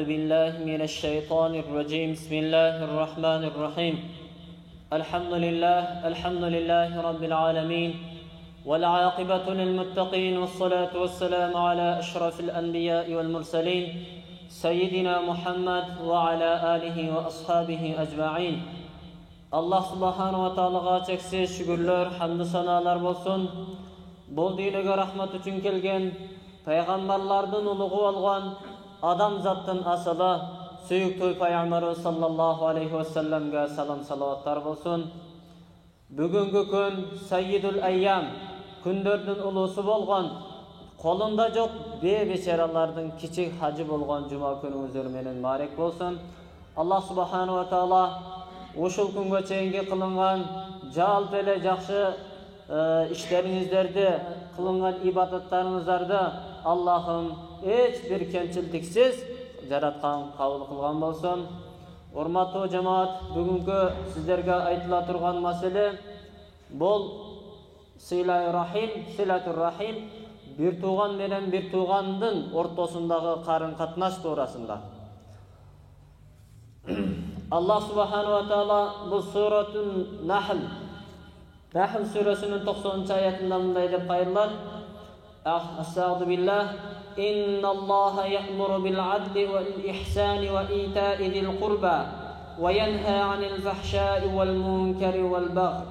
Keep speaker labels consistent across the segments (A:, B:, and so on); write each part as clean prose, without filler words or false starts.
A: بالله من الشيطان الرجيم بسم الله الرحمن الرحيم الحمد لله رب العالمين والعاقبة للمتقين والصلاة والسلام على أشرف الأنبياء والمرسلين سيدنا محمد وعلى آله وأصحابه أجمعين. Allah subhanahu wa ta'alaga çeksiz şükürler, hamdü sanalar bolsun. Bol diniga rahmat üçün kelgen, peygamberlardan uluğu olgan, adam zattın asılı, süyüktü Peygamber sallallahu aleyhi ve sellem'ge salam salavatlar bolsun. Bugünkü gün Sayyidul Eyyam, kündördün ulusu bolgan, kolunda çok beçeralardan kiçik hacı bolgan cuma günü üzermenen marek bolsun. Allah subhanahu wa ta'ala uşul kunga çeyinge kılıngan jal pele jakşı işlerinizlerde kılıngan ibadatlarınızlarda Allah'ım hiç bir kemçildiksiz jaratkan kabul kılgan bolsun. Hormatlı cemaat, bugünkü sizlerge aytıla turgan mesele bol silatur rahim, bir tuğan menen bir tuğandın ortasındagı karın katnaş to'g'risida. Allah subhanahu wa ta'ala bu suratun Nahl suresinin 90. ayetinde bunday deb qayırlar. Estağfirullah billah. İnnallaha ya'muru bil adli vel ihsani ve ita'i zil qurba ve yenha 'anil fahşai vel munkeri vel baghi.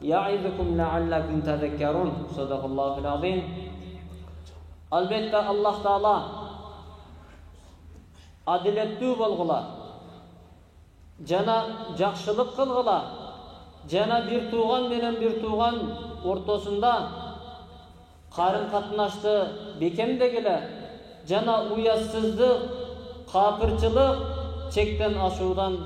A: Ya'izukum la'allakum tezekkerun. Sadakallahul azim. Albatta Allah Taala adiletli bolgula, jana jakşılık kılgıla, jana bir tuğan menen bir tuğan ortasında karın katnaştı bekemdegile, jana uyatsızlık, kapırçılık, çekten aşudan,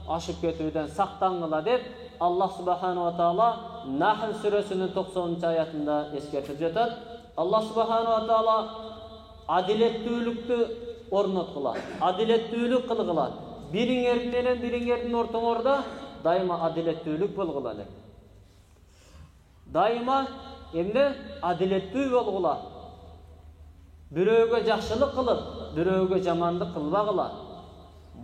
A: aşıp götürüden saktangıla dep Allah subhanahu wa ta'ala Nahl suresinin 90. ayetinde eskertip jatat. Allah subhanahu wa ta'ala adiletlilikti ornatqıla, adiletlilik kılgıla. Biriňerin menen biriňerdiň ortaňorda daima adiletlilik bolgula. Daima emne adiletli bolgula. Biröge jakşylyk kılıp, biröge jamanlyk kılbagıla.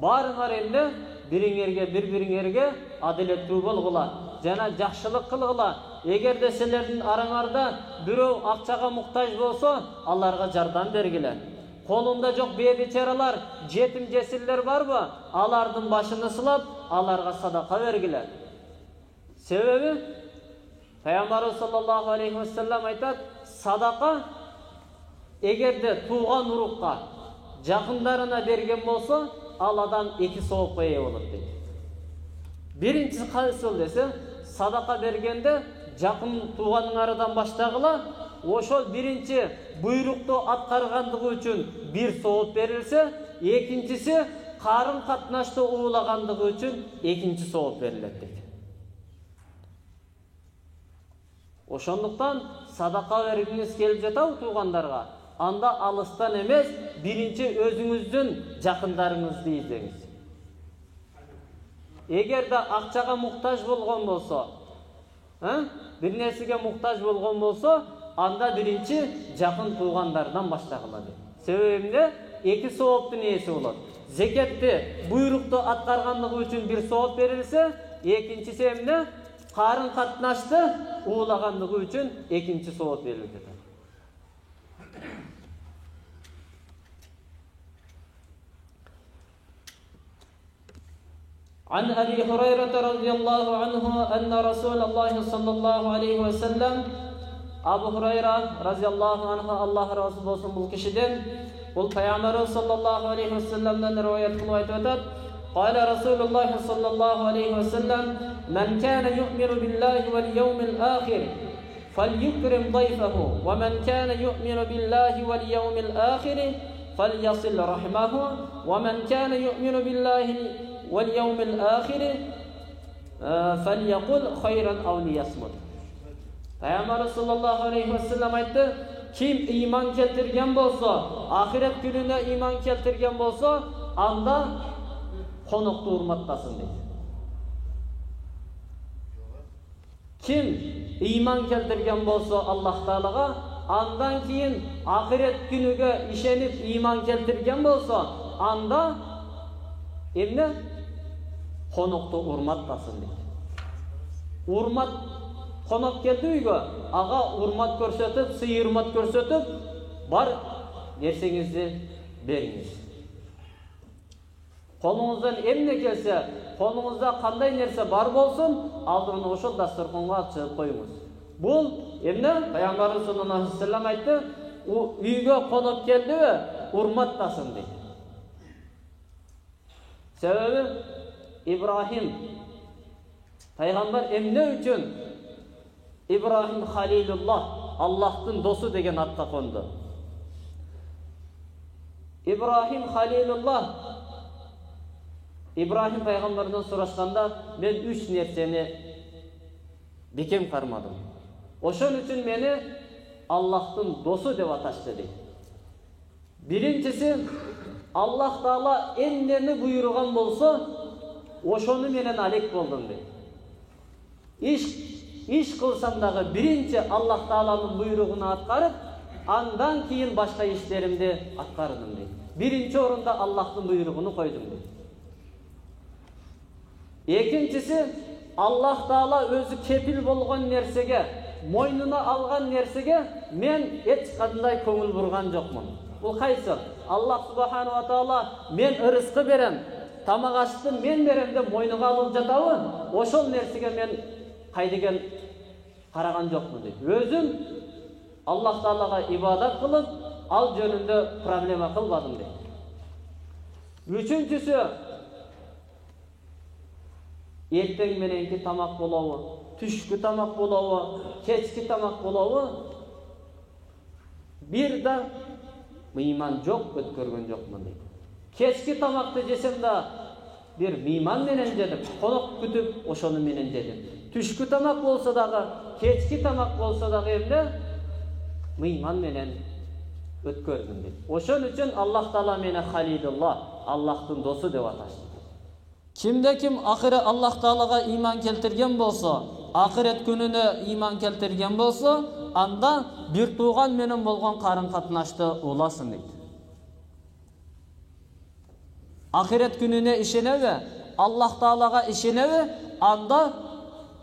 A: Barıňar emne biriňerge adiletli bolgula, jana jakşylyk kılgıla. Egerde silerdiň araňarda biröw akçaga muhtaç bolsa, alarga jardam bergile. Kolunda çok beçeralar, jetim jesiller var mı? Alardın başını sılap, alarga sadaka vergiler. Sebebi Peygamber sallallahu aleyhi ve sellem aytat, sadaka egerde tuğan urukka jakınlarına bergen bolsa, aladan 2 sowapka eye bolot deydi. Birincisi kayсы ol dese, sadaka bergende jakın tuğanlardan baştagıla oşol birinci buyruktu atkargandığı üçün bir sowap berilse, ikincisi karın katnaşты uğulagandığı üçün ikinci sowap berilet deydi. Oşonduktan sadaka berginiz kelip jatабы tuğandarga, anda alıstan emes, birinci özüňüzdün jakındarıňyzdy izleňiz. Egerde akçaga muhtaç bolgon bolsa, bir nersege muhtaç bolgon bolsa, anda birinci jakın tuğanlardan baştagıla deydi. Sebebinde 2 sowaptın iyesi bolot. Zeketти buyruktu atkarganlığı üçün bir sowap berilse, ikincisi emne karın katnaştı uğulaganlığı üçün ikinci sowap berilir. An Abi Hureyre radıyallahu anhu enne Resulullah sallallahu aleyhi ve sellem Abu Hureyre radıyallahu anhu Allah razı olsun bu kişiden bu Peygamber sallallahu aleyhi ve sellem'den rivayet kılıp aytýar. Qala Resulullah sallallahu aleyhi ve sellem men kana yu'minu billahi vel yevmil ahir felyukrim dayfahu ve men kana yu'minu billahi vel yevmil ahir felyasil rahimahu ve men kana yu'minu billahi vel yevmil ahir felyaqul hayran aw liyasmut. Peygamber sallallahu aleyhi ve sellem aytdı, kim iman keltirgen bolsa, ahiret gününe iman keltirgen bolsa, anda konuktu urmattasın deydi. Kim iman keltirgen bolsa Allah Taalaga, andan kiyin ahiret günüge işenip iman keltirgen bolsa, anda emne konoktu urmattasın deydi. Urmat konak geldi uyga, ağa urmat körsetip, sıyır urmat körsetip, bar nersеңizdi beriniz. Kolunuzdan emne kelse, kolunuzda kanday nerse bar bolsun, aldığını oşul dasturxonga çıkıp koyunuz. Bul emne Peygamberimiz sallallahu aleyhi ve sellem aytты, uyga konak geldi ve urmattasın deydi. Sebebi İbrahim Peygamber emne üçün İbrahim Halilullah, Allah'ın dostu degen atqa kondu. İbrahim Halilullah, İbrahim Peygamberden soraşkanda men 3 nerseni bekem karmadım. Oşun üçün meni Allah'ın dostu dep ataştı deydi. Birincisi, Allah Taala emneni buyurgan bolsa, oşonu menen alek boldum deydi. İş kılsam dağı birinci Allah Taala'nın buyruğunu atkarıp, andan keyin başka işlerimde atkardım deydi. Birinci orunda Allah'ın buyruğunu koydum deydi. Ekincisi, Allah Taala özü kepil bolgan nersege, moynuna algan nersege men hiç kanday köngül burgan jokmun. Bu kaysı? Allah Subhanahu wa Taala men ırıskı berem, tamak açtım men berem de moynuga alıp jatабы, oşol nersege men kaydigen karagan jokmун deydi. Özüm Allah Taalaga ibadat kılıp, al jönünde problema kılbadım deydi. Üçüncüsü, erteң menenki tamak bolağı, түшкү tamak bolağı, keçki tamak bolağı bir de mıyman jok ötkörgön jokmун deydi. Keçki tamakты jesem da bir mıyman menen jedim, konok kütüp oşonu menen jedim. Түшкү tamak bolsa dagı, keçki tamak bolsa dagı emne mıyman menen ötkörgün deydi. Oşon üçün Allah Taala meni Halilullah, Allah'ın dostu dep ataştı. Kimde kim ahiret Allah Taala'ga iman keltirgen bolsa, ahiret gününe iman keltirgen bolsa, anda bir tuğan menen bolgan karın katnaşты ulasın deydi. Ahiret gününe işenebe, Allah Taala'ga işenebe, anda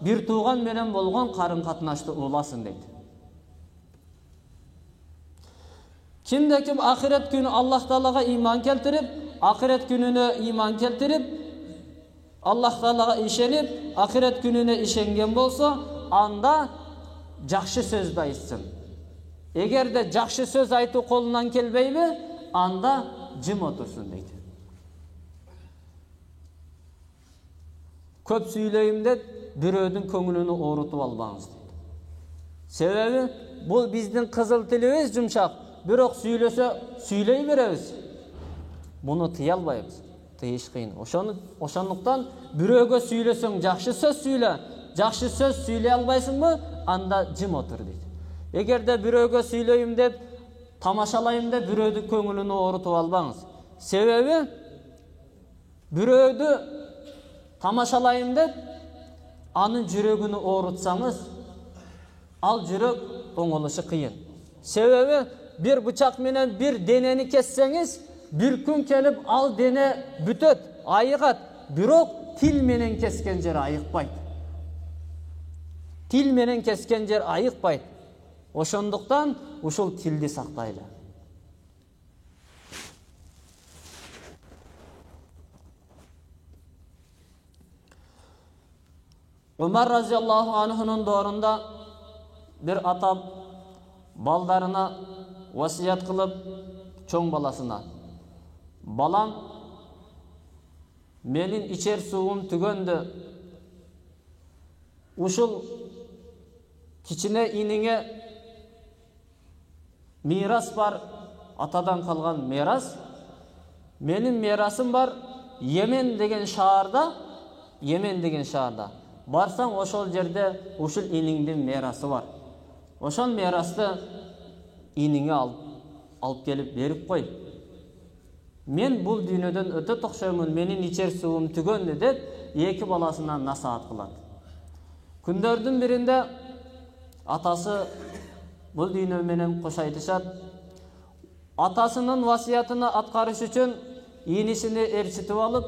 A: bir tuğan menen bolgan karın katnaşты ulasın deydi. Kimde kim ahiret günü Allah Taala'ga iman keltirip, ahiret gününe iman keltirip, Allah Taala'ga işenip, ahiret gününe işengen bolsa, anda jakşı söz aytсын. Eger de jakşı söz aytуу kolundan kelbeybi, anda jim otursun deydi. Köp süyleyim de bürödün köngülünü oğrutup albaňyz deydi. Sebebi bu bizdin kızıl tilimiz jumşak. Birok süylese süyley berебиz. Bunu tыя albayбыз. Tıyış kıyın. Oşanlıktan büröge süylesöň jakşı söz süyle. Jakşı söz süyley albaysın mı? Anda jim otur deydi. Eger de büröge süyleyim dep, tamaşalayım dep bürödün köngülünü oğrutup albaňyz. Sebebi bürödü tamaşalayım dep, anın jürögünü oğrutsaňyz, al jürök oňoluşy kıyın. Sebebi bir bıçak menen bir deneni kesseňiz, bir gün kelip al dene bütöt, ayıgat. Birok til menen kesken jer ayıkpayt. Til menen kesken jer ayıkpayt. Oşonduktan uşul tildi saktaylı. Ömer razıyallahu anh'ın doğrunda bir ata baldarına vasiyat kılıp çoğun balasına, balam menin içer suğum tügöndü, uşul kiçine inine miras var, atadan kalgan miras, menin mirasım var Yemen degen şaharda, barsan oşol jerde uşul iniңдин mirası var. Oşol mirasты iniňe alıp gelip berip koy. Men bul dünödön öte tokşoymун, menin içer suwum tügöndü dep eki balasından nasihat kılat. Kündördün birinde atası bul dünö menen koşaytışat. Atasının vasiyatını atkarış üçün инисini эрчитип алып,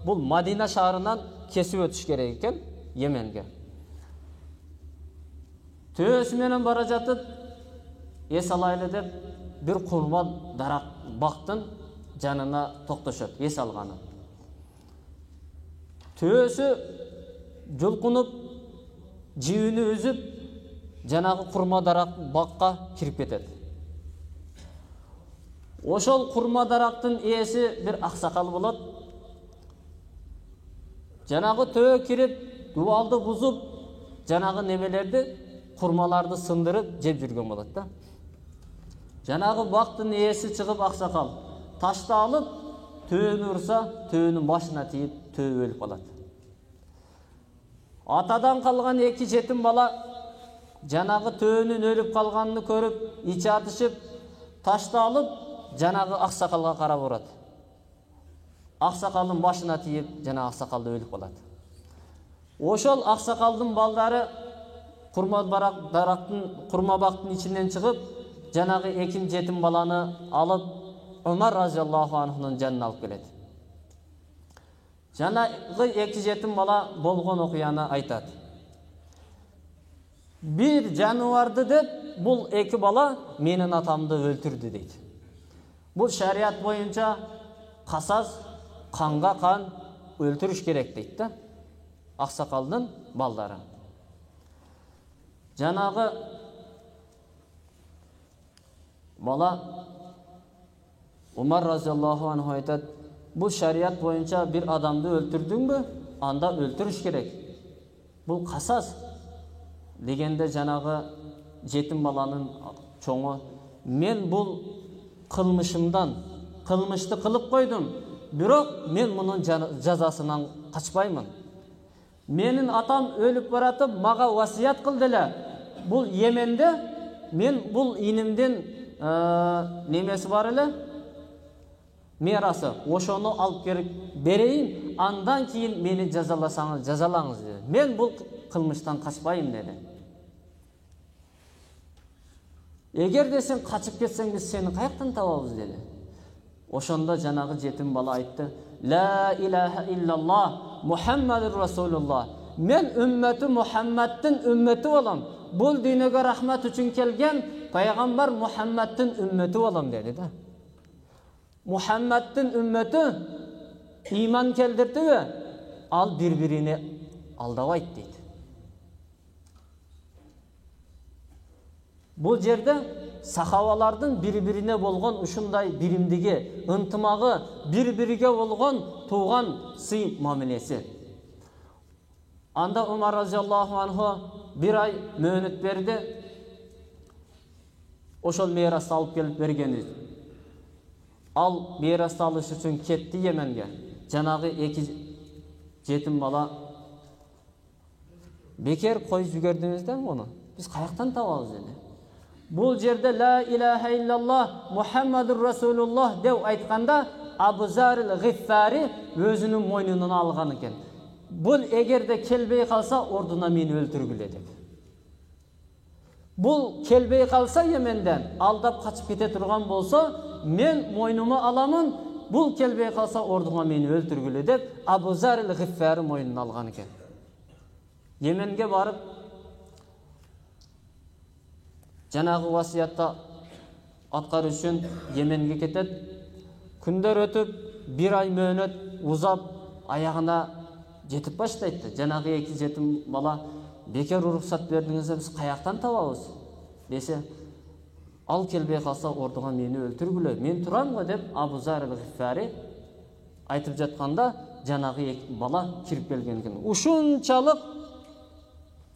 A: бул Мадина шаарынан кесип өтүш керек экен Йеменге. Төсү менен бара жатып, эс алайлы деп бир курма дарак бактын жанына токтошот, эс алганы. Төсү жулкунуп, жибини үзүп, жанагы курма дарак бакка кирип кетет. Ошол курма дарактын ээси бир аксакал болот. Жанагы төө кирип, дубалды бузуп, жанагы немелерди, курмаларды сындырып жеп жүргөн болот да. Жанагы бактын ээси чыгып аксакал ташты алып, төөнү урса, төөнүн башына тийип, төө өлүп калат. Атадан калган 2 жетим бала жанагы төөнүн өлүп калганын көрүп, ичи атышып, ташты алып, жанагы аксакалга карап урат. Аксакалдын башына тийип, жана аксакалды өлүп калат. Ошол аксакалдын балдары курма бактын ичинен чыгып, жанагы 2 жетим баланы алып, Умар разияллаху анхунун жанына алып келет. Жанагы 2 жетим бала болгон окуяны айтат. Бир жануарды деп, бул 2 бала менин атамды өлтүрдү дейт. Бул шарият боюнча касас, канга кан өлтүрүш керек дейт да. Аксакалдын балдары. Жанагы бала Умар разияллаху анху айтат, бул шарият боюнча бир адамды өлтүрдүңбү, анда өлтүрүш керек. Бул касас дегенде жанагы жетим баланын чоңу, мен бул кылмышты кылып койдум, бирок мен мунун жазасынан качпаймын. Менин атам өлүп баратып, мага васият кылды эле. Бул Йеменде мен бул инимдин немеси бар эле, мерасы, ошону алып келип берейин, андан кийин мени жазаласаңыз, жазалаңыз деди. Мен бул кылмыштан качпайм деди. Эгерде сен качып кетсең, биз сени каяктан табабыз деди. Ошондо жанагы жетим бала айтты: "Ла илаха иллаллах, Мухаммадур Расулуллах. Мен үммөтү Мухаммадтын үммөтү болом. Бул дүйнөгө рахмат үчүн келген пайгамбар Мухаммадтын үммөтү болом" деди да. Мухаммадтын үммөтү иман келдирдиби? Ал бири-бирине алдабайт дейт. Бул жерде сахабалардын бири-бирине болгон ушундай биримдиги, ынтымагы, бири-бириге болгон тууган сый мамилеси. Анда Умар разияллаху анху 1 ай мөөнөт берди. Ошол мирасты алып келип бергени. Ал мирасты алыш үчүн кетти Йеменге. Жанагы 2 жетим бала: "Бекер коюп жибердиңиз да муну. Биз каяктан табабыз" деди. Бул жерде ла илаха иллаллах Мухаммадур Расулуллах деп айтканда Абу Зар ал-Гиффари өзүнүн мойнунан алган экен. Бул эгерде келбей калса, ордуна мени өлтүргүлө деп. Бул келбей калса Йеменден, алдап качып кете турган болсо, мен мойнума аламын, бул келбей калса, ордуна мени өлтүргүлө деп Абу Зар ал-Гиффари мойнуна алган экен. Йеменге барып, жанагы васиятты аткаруу үчүн Йеменге кетет. Күндөр өтүп, 1 ай мөөнөт узап, аягына жетип баштайт. Жанагы 2 жетим бала: "Бекер уруксат бердиңиз, биз каяктан табабыз?" десе, "Ал келбей калса, ордуга мени өлтүргүлө. Мен турам го" деп Абу Зар ал-Гиффари айтып жатканда, жанагы 2 бала кирип келген экен. Ушунчалык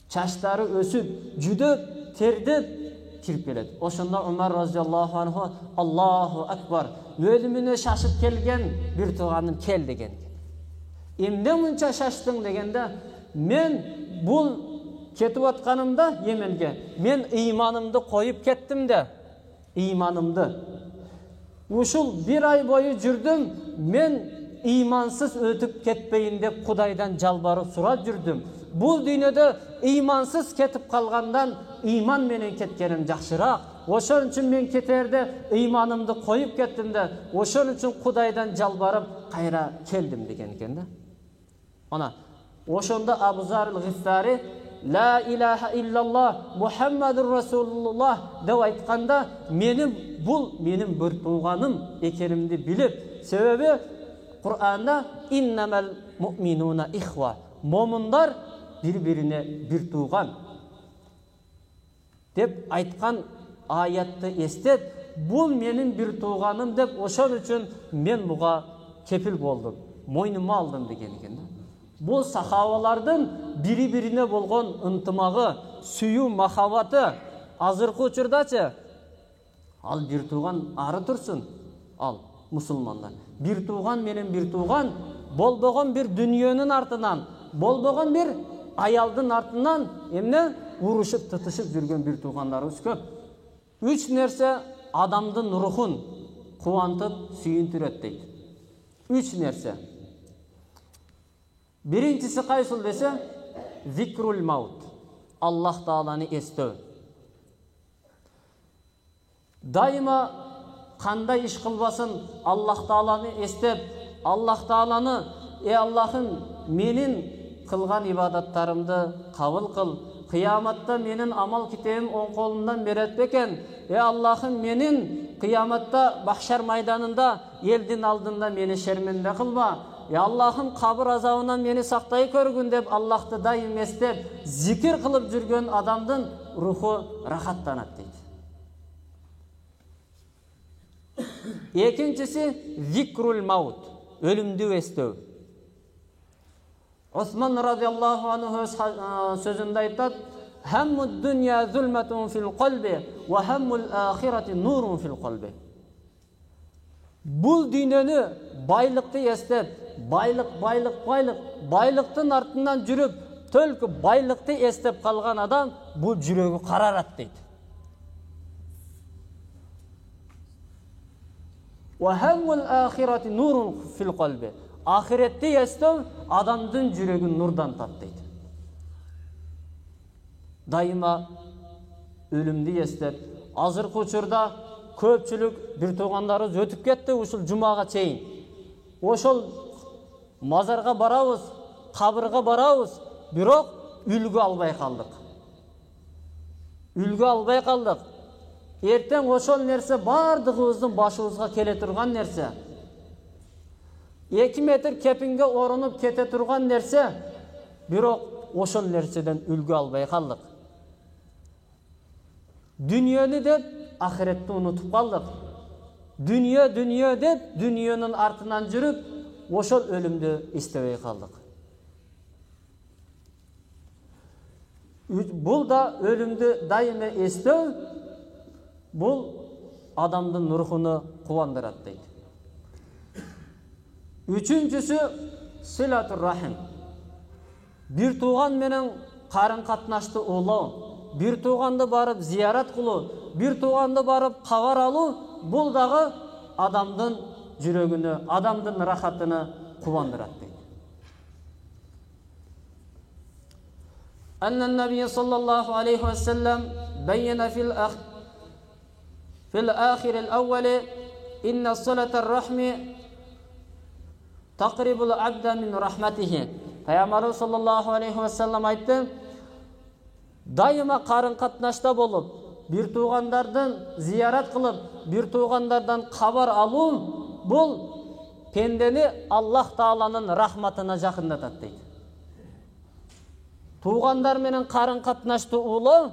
A: чачтары өсүп, жүдөп, тердеп кирип келет. Ошондо Умар разияллаху анху: "Аллаху акбар, өлүмүнө шашып келген бир тууганым кел" деген. Эмне мынча шаштың дегенде, мен бул кетип атканымда Йеменге, мен ыйманымды коюп кеттим де, ыйманымды. Ушул 1 ай бою жүрдүм, мен ыймансыз өтүп кетпейин деп Кудайдан жалбарып сурап жүрдүм. Бул дүйнөдө ыймансыз кетип калгандан ыйман менен кеткеним жакшыраак. Ошон үчүн мен кетерде ыйманымды коюп кеттим да, ошон үчүн Кудайдан жалбарып кайра келдим деген экен да. Ана ошондо Абу Зар ал-Гифари ла илаха иллаллах Мухаммадур Расулуллах деп айтканда, бул менин бир тууганым экенимди билип, себеби Кур'анда иннамал муъминуна ихва, момундар бири-бирине бир тууган деп айткан аятты эстеп, бул менин бир тууганым деп, ошон үчүн мен буга кепил болдум, мойнума алдым деген экен да. Бул сахабалардын бири-бирине болгон ынтымагы, сүйүү, махаббаты азыркы учурдачы ал бир тууган ары турсун, ал мусулмандар. Бир тууган менен бир тууган болбогон бир дүнүйөнүн артынан, болбогон бир аялдын артынан эмне урушуп, тытышып жүргөн бир туугандарыбыз көп. Үч нерсе адамдын рухун кубантып, сүйүндүрөт дейт. Үч нерсе. Биринчиси кайсыл десе, зикрул маут. Аллах Тааланы эстөө. Дайыма кандай иш кылбасын, Аллах Тааланы эстеп, Аллах Тааланы, Аллахым, менин кылган ибадаттарымды кабыл кыл. Кыяматта менин амал китебим оң колумдан берет бекен. Аллахым, менин кыяматта бахшар майданында элдин алдында мени шерменде кылба. Аллахым, кабыр азабынан мени сактай көргүн деп Аллахты дайым эстеп, зикир кылып жүргөн адамдын руху рахаттанат дейт. Экинчиси зикрул маут, өлүмдү эстөө. Осман радиаллаху анху сөзүндө айтат: "Хаммуд дунья зулматун фил калби ва хаммул ахирати нурун фил калби." Бул дүйнөнү байлыкты эстеп, байлыктын артынан жүрүп, төлкү байлыкты эстеп калган адам бул жүрөгү карарат дейт. Ва хаммул ахирати нурун фил калби. Ахиретти эстөө адамдын жүрөгүн нурдан тат дейт. Дайыма өлүмдү эстеп, азыркы учурда көпчүлүк бир туугандарыбыз өтүп кетти ушул жумага чейин. Ошол мазарга барабыз, кабырга барабыз, бирок үлгү албай калдык. Эртең ошол нерсе бардыгыбыздын башыбызга келе турган нерсе. 2 метр кепинге орунуп кете турган нерсе, бирок ошол нерседен үлгү албай калдык. Дүнүйөнү деп ахиретти унутуп калдык. Дүнүйө деп дүнүйөнүн артынан жүрүп, ошол өлүмдү эстебей калдык. Бул да өлүмдү дайыма эстөө, бул адамдын рухуну кубандырат дейт. Үчүнчүсү силатур рахим. Бир тууган менен карын катнашты улоо, бир тууганды барып зиярат кылуу, бир тууганды барып кабар алуу, бул дагы адамдын жүрөгүнө, адамдын рахатына кубандырат дейт. Аннан набий саллаллаху алейхи ва саллям байяна фил ахир al-awwal inna salatar rahmi taqribul abda min rahmatihi. Peygamber sallallahu aleyhi ve sellem айтты, дайыма карын катнашта болуп, бир туугандардын зиярат кылып, бир туугандардан кабар алуу, бул пендени Аллах Тааланын рахматына жакындатат дейт. Туугандар менен карын катнашты улоо,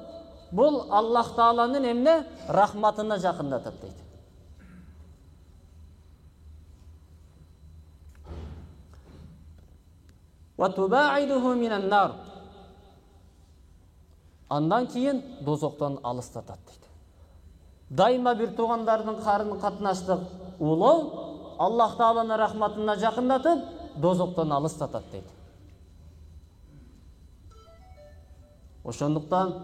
A: бул Аллах Тааланын эмне рахматына жакындатат дейт. وَتُبَاعِدُهُ مِنَ النَّارِ. Андан кийин дозоктон алыстатат дейт. Дайыма бир туугандардын карын катнаштык улоо Аллах Тааланын рахматына жакындатып, дозоктон алыстатат дейт. Ошондуктан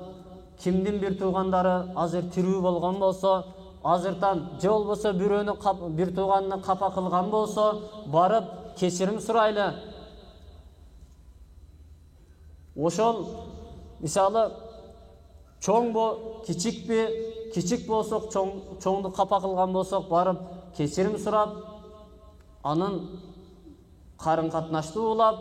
A: кимдин бир туугандары азыр тирүү болгон болсо, азыртан же болбосо бир тууганын капа кылган болсо, барып кечирим сурайлы. Ошол мисалы чоң кичик болсок, чоңду капа кылган болсок, барып кечирим сурап, анын карын катнаштуу улап,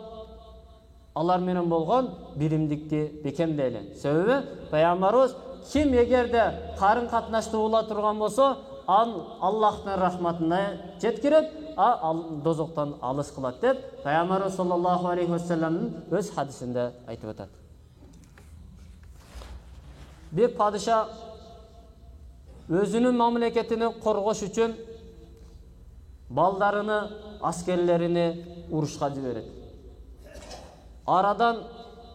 A: алар менен болгон биримдикти бекемдейли. Себеби Пайгамбарыбыз ким эгерде карын катнаштуу ула турган болсо, Аллахтын рахматына жеткирет, дозоктон алыс кылат деп Пайгамбарыбыз саллаллаху алейхи ва салламдын өз хадисинде айтып атат. Bir padişah özünün mamleketini korgoş üçün baldarını, askerlerini uruşka jiberет. Aradan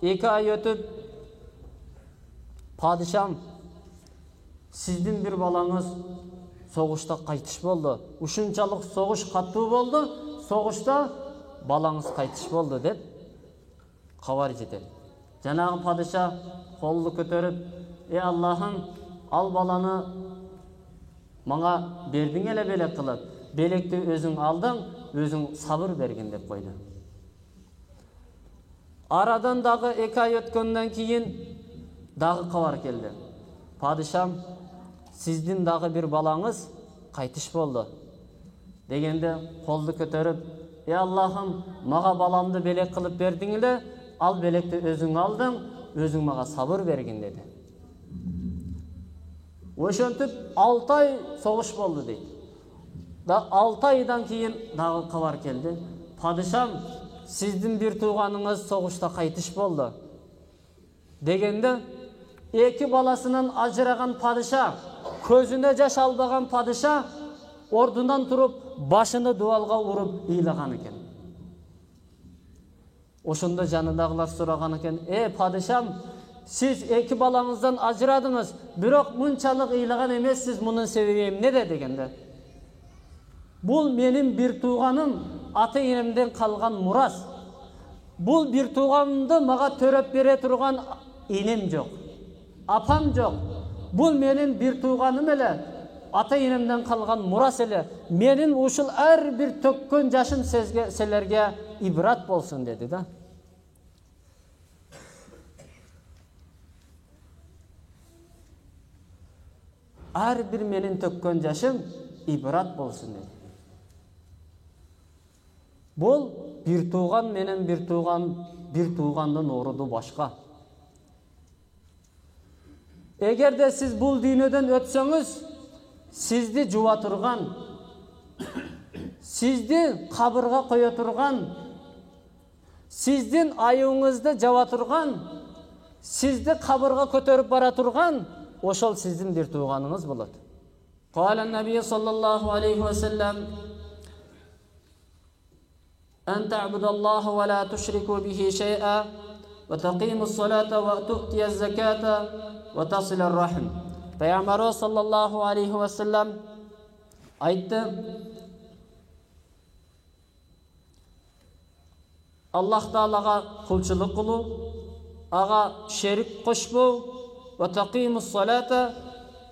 A: 2 ay ötüp, padişam, sizdin bir balаңыз soğuşta kaytış boldu. Uşunçalık soğuş kattуу boldu, soğuşta balаңыз kaytış boldu dep kabar jetet. Janagı padişah kolunu көтөрүп, Allah'ım, al balanı mağa berdin ele belek kılıp, belekti özün aldın, özün sabır bergin dep koydu. Aradan dağı 2 ay ötkönden keyin dağı kabar keldi. Padişam, sizdin dağı bir balаңыз kaytış boldu. Degende kolunu көтөрүp, Allah'ım, mağa balamdı belek kılıp berdin ele, al belekti özün aldın, özün mağa sabır bergin dedi. Ошентип 6 ay soğuş boldu deydi. 6 aydan keyin dağı kabar keldi. Padişam, sizdin bir tuğanыңыз soğuşta kaytış boldu. Degende 2 balasının ajıragan padişah, közüne jaş albagan padişah ordundan turup başını dualga urup ыйлаган экен. Oşunda janındagılar soragan eken, padişam, siz 2 balаңыздан ajıradыңыз, бирок мынчалык ыйлаган эмессиз, мунун себеби эмнеде дегенде. Бул менин bir туğanım, ата-энемден калган мурас. Бул bir туğanымды мага төрөп бере турган энем жок. Апам жок. Бул менин bir туğanым эле, ата-энемден калган мурас эле. Менин ушул ар бир төккөн жашым силерге ибрат болсун dedi да. Her bir menin tökkön yaşım ibrat bolsun dedi. Bol bir tuğan menen bir tuğandan orudu başka. Eğer de siz bul dinöden ötsöңүз, sizdi juva turgan, sizdi kabırga koya turgan, sizdin ayığınızda jaba turgan, sizdi kabırga kötörüp bara turgan, oşol sizdin bir tuğanыңыз болот. Qala an-nabiy sallallahu aleyhi ve sellem en ta'budallaha ve la tushriku bihi şey'a ve taqimus-salata ve tu'tiyez-zakata ve tasiler-rahim. Peygamber sallallahu aleyhi ve sellem aytты: Allah Taalaga kulçuluk kılуу, aga şerik koşbou, ve taqimus-salata,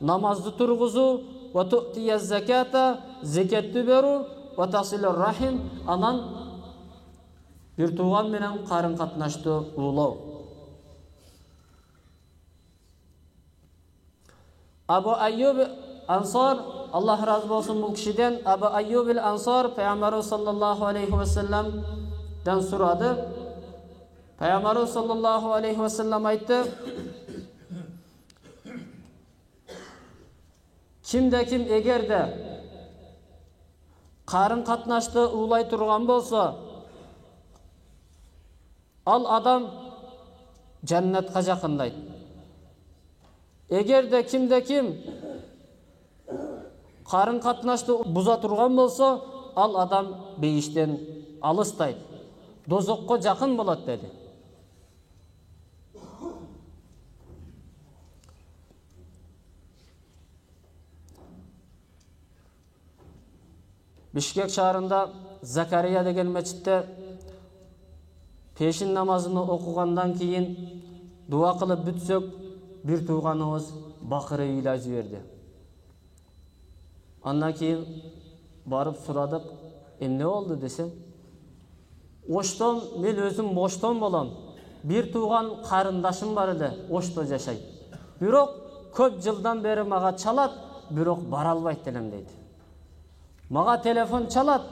A: namazdı turguzu, ve tu'tiyez-zakata, zekatты beru, ve tasiler-rahim, anan bir tuğan menen karın katnaştı uğulaw. Abu Ayyub Ansar, Allah razı olsun bu kişiden, Abu Ayyub el-Ansar Peygamber sallallahu aleyhi ve sellem'den soradı. Peygamber sallallahu aleyhi ve sellem aytты: Kimde kim eğer de karın katnaştı uğulay turgan bolsa, al adam cennetke jakındayt. Eğer de kimde kim karın katnaştı buza turgan bolsa, al adam beyişten alыстayt. Dozokko jakın bolat dedi. Bişkek şahrında Zakariya degen meçitte peşin namazını okugandan keyin dua kılıp bütsök bir tuğanımız bakırı ilaç verdi. Andan keyin barıp suradık, ne oldu desem, oşton men özüm boşton bolam. bir tuğan karındaşım var edi, Oşto жашайт. Бирок көп жылдан бeri мага çalat, бирок бара албайт элем дейт. Мага телефон çalat,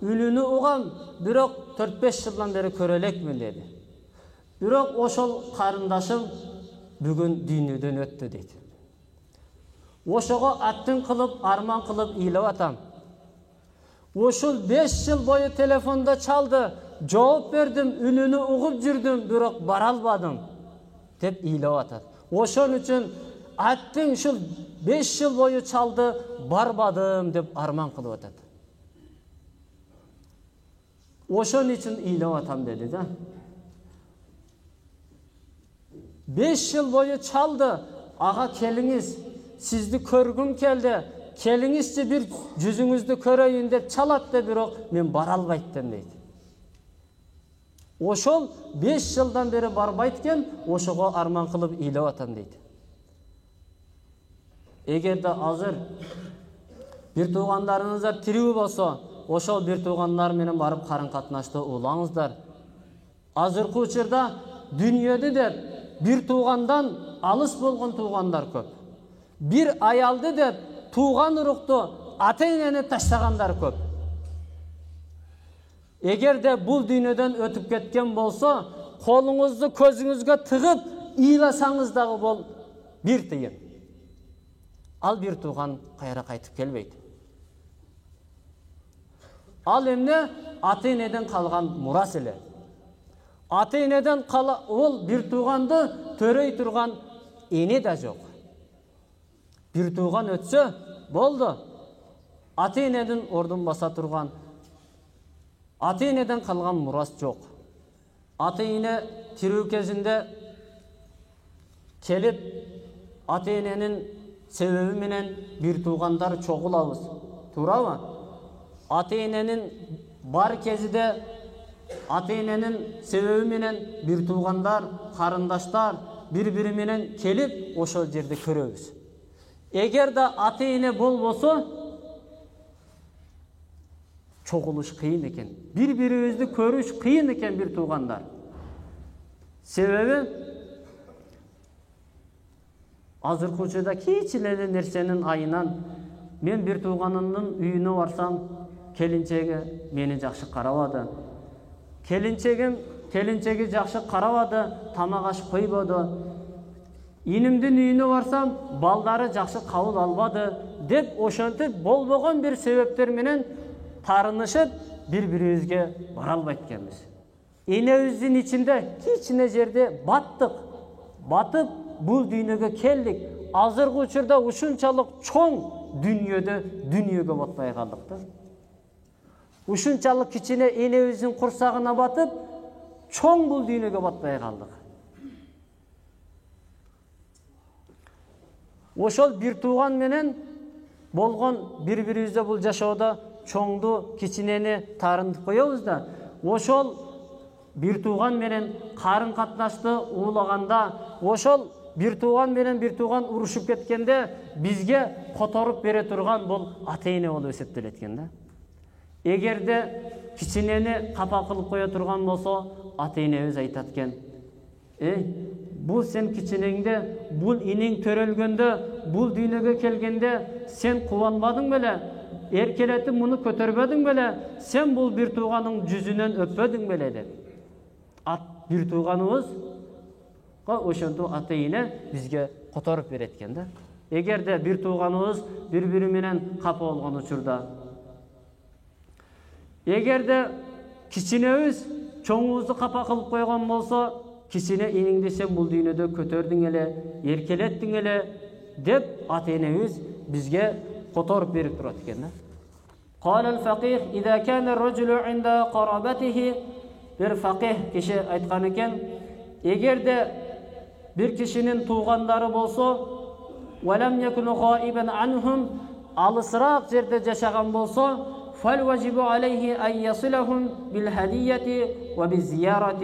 A: үнүнү угам, бирок 4-5 жылдан бeri көрө элекмин dedi. Бирок ошол карындашым бүгүн дүйнөдөн өттү дейт. Ошого аттын кылып, арман кылып ыйлап атам. Ошол 5 жыл бою телефонда çaldı, жооп бердим, үнүнү угуп жүрдүм, бирок бара албадым деп ыйлап атат. Ошон үчүн аттың ушул 5 жыл бою çaldı, барбадым деп арман кылып атат. Ошон үчүн ыйлап атам деди да. 5 жыл бою çaldı, ага келиңиз, сизди көргүм келди, келиңизчи бир жүзүңүздү көрөйүн деп çalатты, бирок мен бара албайттым дейт. Ошол 5 жылдан бери барбайт экен, ошого арман кылып ыйлап атам дейт. Эгерде азыр бир туугандарыңыздар тирүү болсо, ошол бир туугандар менен барып карын катнашты улаңыздар. Азыркы учурда дүйнөдө деп бир туугандан алыс болгон туугандар көп. Бир аялды деп тууган урукту ата-энени таштагандар көп. Эгерде бул дүйнөдөн өтүп кеткен болсо, колуңузду көзүңүзгө тыгып ыйласаңыз дагы бол бир тыйын. Ал бир тууган кайра кайтып келбейт. Ал эмне? Ата-энеден калган мурас эле. Ата-энеден ол бир тууганды төрөй турган эне да жок. Бир тууган өтсө болду. Ата-энеден ордун баса турган, ата-энеден калган мурас жок. Ата-эне тирүү кезинде келип, ата-эненин себеби менен бир туугандар чогулабыз. Туурабы? Ата-эненин бар кезиде ата-эненин себеби менен бир туугандар, карындаштар бири-бири менен келип, ошол жерде көрөбүз. Эгерде ата-эне болбосо, чогулуш кыйын экен. Бири-бирибизди көрүш кыйын экен бир туугандар. Себеби азыркы учурда кичине нерсенин айынан мен бир тууганымдын үйүнө барсам, келинчеги мени жакшы карабады. Келинчеги жакшы карабады, тамак аш койбоду. Инимдин үйүнө барсам, балдары жакшы кабыл албады деп ошентип болбогон бир себептер менен тарынышып бири-бирибизге бара албайт экенбиз. Энебиздин ичинде кичине жерде батып бул дүйнөгө келдик. Азыркы учурда ушунчалык чоң дүйнөгө батпай калдык да. Ушунчалык кичине энебиздин курсагына батып, чоң бул дүйнөгө батпай калдык. Ошол бир тууган менен болгон бири-бирибизде бул жашоодо чоңду, кичинени тарынтып коебуз да. Ошол бир тууган менен карын катнашты уулаганда, ошол бир тууган менен бир тууган урушуп кеткенде бизге которуп бере турган бул ата-эне болуп эсептелет экен да. Эгерде кичинени капа кылып кое турган болсо, ата-энебиз айтат экен: бул сен кичинеңде, бул иниң төрөлгөндө, бул дүйнөгө келгенде сен кубанбадың беле? Эркелетип муну көтөрбөдүң беле? Сен бул бир тууганын жүзүнөн өппөдүң беле деп. Бир тууганыбыз ошентип ата-эне бизге которуп берет экен да. Эгерде бир тууганыбыз бири-бири менен капа болгон учурда, эгерде кичинебиз чоңубузду капа кылып койгон болсо, кичине иниңди сен бул дүйнөдө көтөрдүң эле, эркелеттиң эле деп ата-энебиз бизге которуп берип турат экен да. قال الفقيه إذا كان الرجل عند قرابته bir faqih kişi aytkan eкен, эгерде bir kişinin tuğandары болсо, ولم يكن غائبا عنهم, алысыраак жерде жашаган болсо, فالواجب عليه أن يصلهم بالهدية وبالزيارة.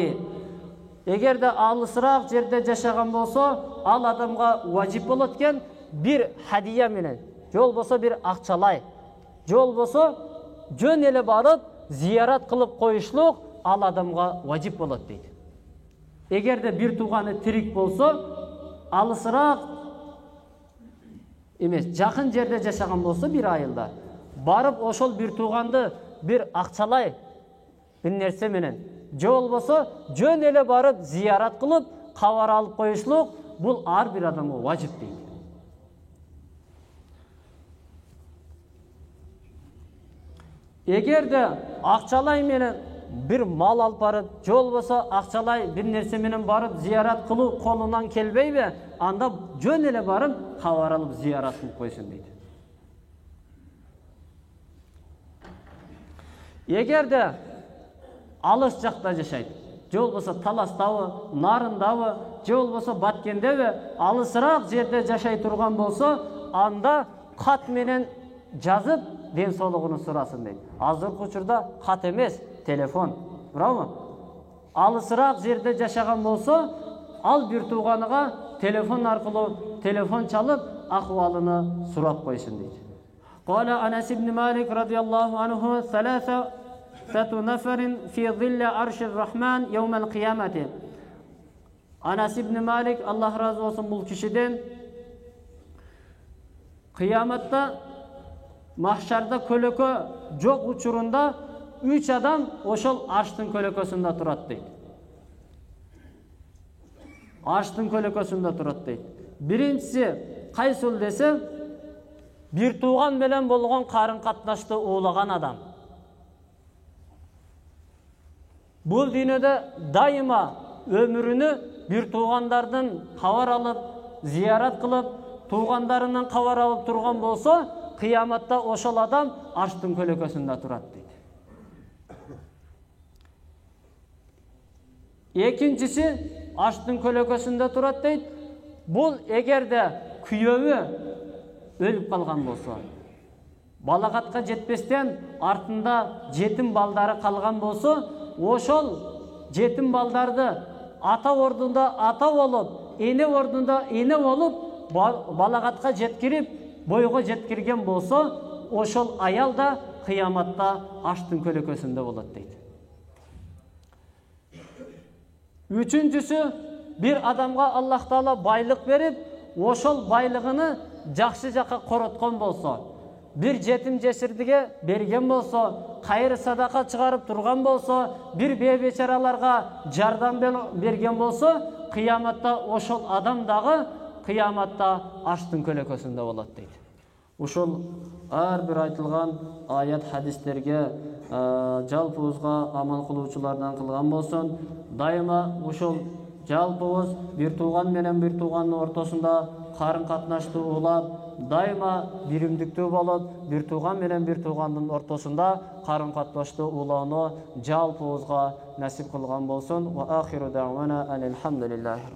A: Эгерде алысыраак жерде жашаган болсо, ал адамга важип болот экен бир хадия менен, же болбосо бир акчалай, же болбосо жөн эле барып зиярат кылып коюшлук ал адамга важип болот дейт. Эгерде бир тууганы тирик болсо, алысыраак эмес, жакын жерде жашаган болсо бир айылда, барып ошол бир тууганды бир акчалай бир нерсе менен, же болбосо жөн эле барып зиярат кылып, кабар алып коюшлук, бул ар бир адамга важип дейт. Эгерде акчалай менен бир мал алып барып, же болбосо акчалай бир нерсе менен барып зиярат кылуу колунан келбейби, анда жөн эле барып кабар алып зиярат кылып койсун дейт. Эгерде алыс жакта жашайт, же болбосо Таластабы, Нарындабы, же болбосо Баткендеби, алысыраак жерде жашай турган болсо, анда кат менен жазып ден соолугун сурасын дейт. Азыркы учурда кат эмес, телефон, туурабы? Алысыраак жерде жашаган болсо, ал бир тууганыга телефон аркылуу телефон чалып, акыбалыны сурап койсун дейт. Кала Анас ибн Малик радияллаху анху ثلاثة نفر في ظل عرش الرحمن يوم القيامة. Анас ибн Малик, Аллах разы болсын, бул кишиден кыяматта махшарда көлөкө жок учурунда 3 адам ошол арштын көлөкөсүндө турат дейт. Арштын көлөкөсүндө турат дейт. Биринчиси кайсыл десе, бир тууган менен болгон карын катнашты уулаган адам. Бул дүйнөдө дайыма өмүрүнү бир туугандардын кабар алып, зиярат кылып, туугандарынан кабар алып турган болсо, кыяматта ошол адам арштын көлөкөсүндө турат дейт. Экинчиси арштын көлөкөсүндө турат дейт. Бул эгерде күйөөбү өлүп калган болсо, балагатка жетпестен артында жетим балдары калган болсо, ошол жетим балдарды ата ордунда ата болуп, эне ордунда эне болуп, балагатка жеткирип, бойго жеткирген болсо, ошол аял да кыяматта аштын көлөкөсүндө болот дейт. Үчүнчүсү, бир адамга Аллах Таала байлык берип, ошол байлыгыны жакшы жакка короткон болсо, бир жетим жесирдиге берген болсо, кайыр садака чыгарып турган болсо, бир бечараларга жардам берген болсо, кыяматта ошол адам дагы кыяматта аштын көлөкөсүндө болот дейт. Ушул ар бир айтылган аят хадистерге жалпыбызга амал кылуучулардан кылган болсун. Дайыма ушул жалпыбыз бир тууган менен бир туугандын ортосунда карын катнашты улап, дайыма биримдиктүү болот. Бир тууган менен бир туугандын ортосунда карын катнашты улоону жалпыбызга насип кылган болсун. Ва ахиру дa'wana алхамдулиллахи.